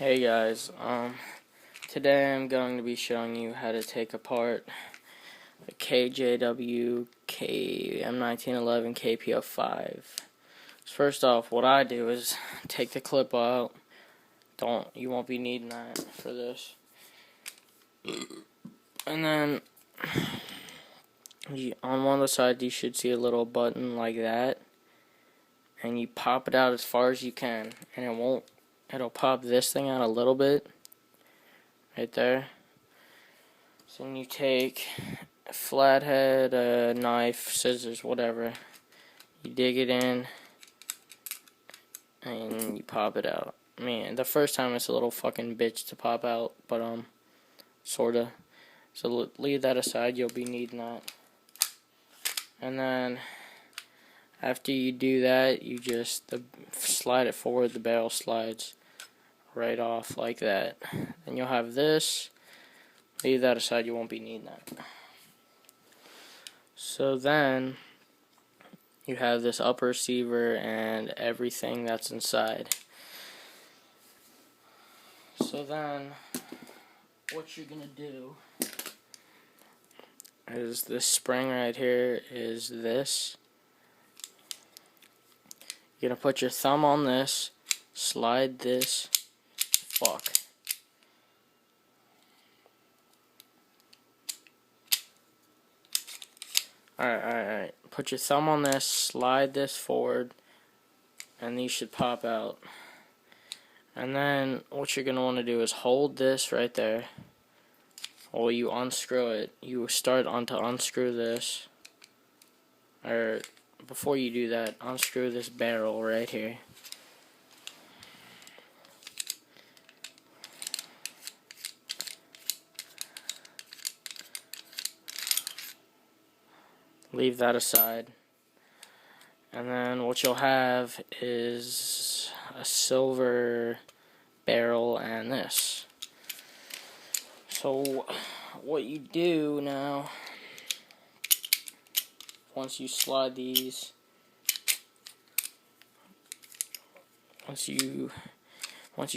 Hey guys, today I'm going to be showing you how to take apart the KJW m1911 kp-05. First off, what I do is take the clip out. You won't be needing that for this. And then on one of the sides you should see a little button like that, and you pop it out as far as you can, and it'll pop this thing out a little bit right there. So then you take a flathead, a knife, scissors, whatever. You dig it in and you pop it out. Man, the first time it's a little fucking bitch to pop out, but sorta. So leave that aside, you'll be needing that. And then after you do that, you just slide it forward, the barrel slides right off like that. Then you'll have this. Leave that aside, you won't be needing that. So then you have this upper receiver and everything that's inside. So then what you're gonna do is this spring right here is this. You're gonna put your thumb on this, slide this, Alright. Put your thumb on this, slide this forward, and these should pop out. And then what you're going to want to do is hold this right there while you unscrew it. You start to unscrew this. Or before you do that, unscrew this barrel right here. Leave that aside. And then what you'll have is a silver barrel and this. So what you do now, once you slide these, once you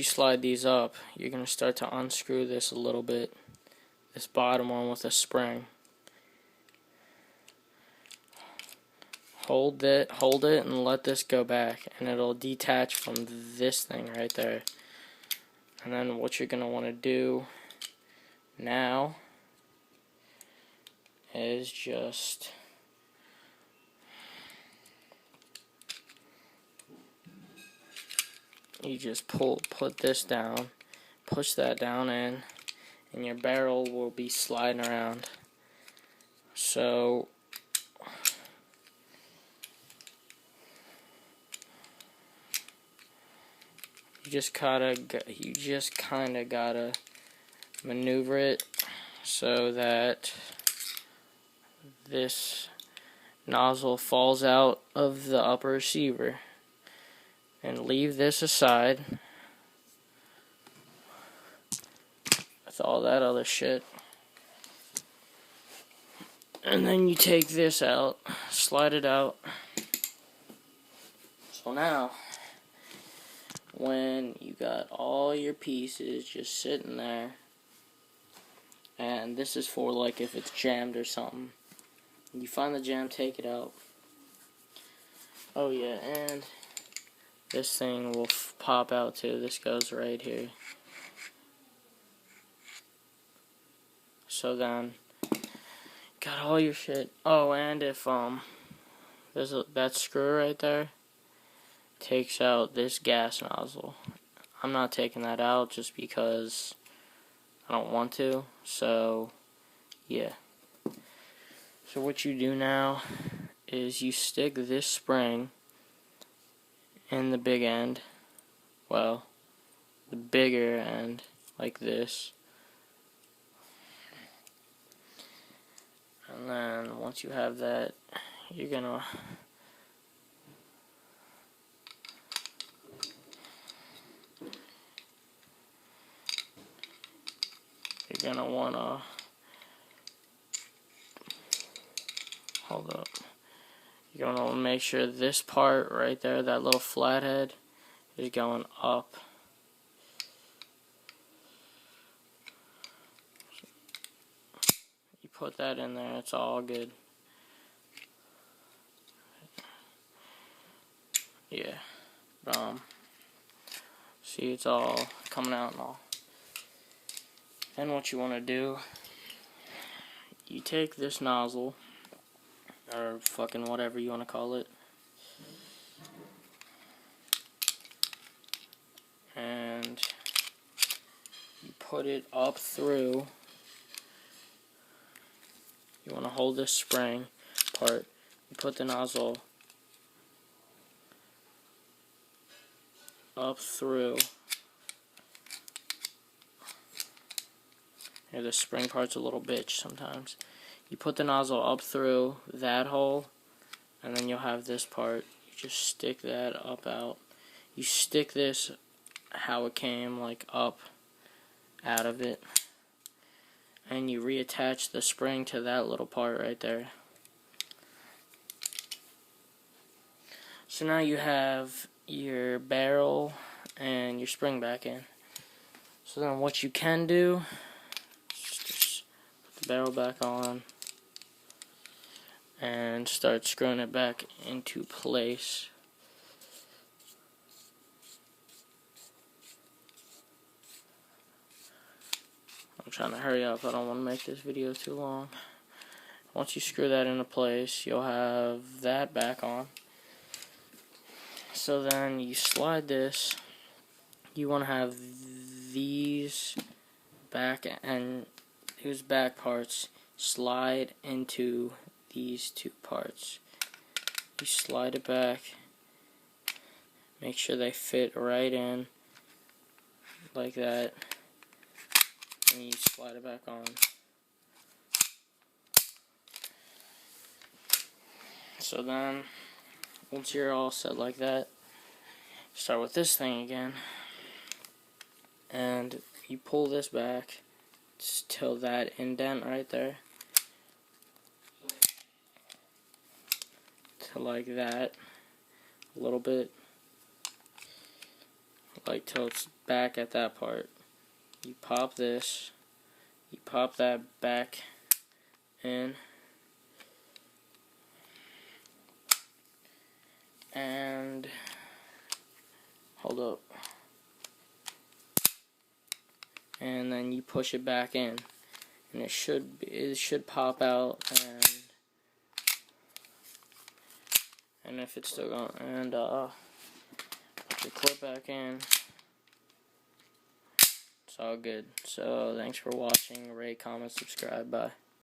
slide these up, you're going to start to unscrew this a little bit, this bottom one with a spring. Hold it and let this go back, and it'll detach from this thing right there. And then what you're going to want to do now is just put this down, push that down in, and your barrel will be sliding around. So you just kind of gotta maneuver it so that this nozzle falls out of the upper receiver, and leave this aside with all that other shit. And then you take this out, slide it out. So now, when you got all your pieces just sitting there, and this is for like if it's jammed or something, you find the jam, take it out. Oh yeah, and this thing will pop out too. This goes right here. So then got all your shit. Oh, and if there's that screw right there takes out this gas nozzle. I'm not taking that out just because I don't want to. So yeah. So what you do now is you stick this spring in the big end. Well, the bigger end, like this. And then once you have that, you're gonna wanna hold up. You're gonna wanna make sure this part right there, that little flathead, is going up. put that in there, it's all good. Yeah. See, it's all coming out and all. And what you want to do, you take this nozzle, or fucking whatever you want to call it, and you put it up through. You want to hold this spring part. You put the nozzle up through. Here, the spring part's a little bitch sometimes. You put the nozzle up through that hole, and then you'll have this part. You just stick that up out. You stick this how it came, like up out of it, and you reattach the spring to that little part right there. So now you have your barrel and your spring back in. So then what you can do is just put the barrel back on and start screwing it back into place. I'm trying to hurry up, I don't want to make this video too long. Once you screw that into place, you'll have that back on. So then you slide this. You want to have these back and these back parts slide into these two parts. You slide it back, make sure they fit right in like that, and you slide it back on. So then, once you're all set like that, start with this thing again, and you pull this back just till that indent right there, to like that, a little bit, like till it's back at that part. You pop this, you pop that back in, and hold up, and then you push it back in, and it should pop out, and if it's still going, and put your clip back in. It's all good. So thanks for watching. Rate, comment, subscribe. Bye.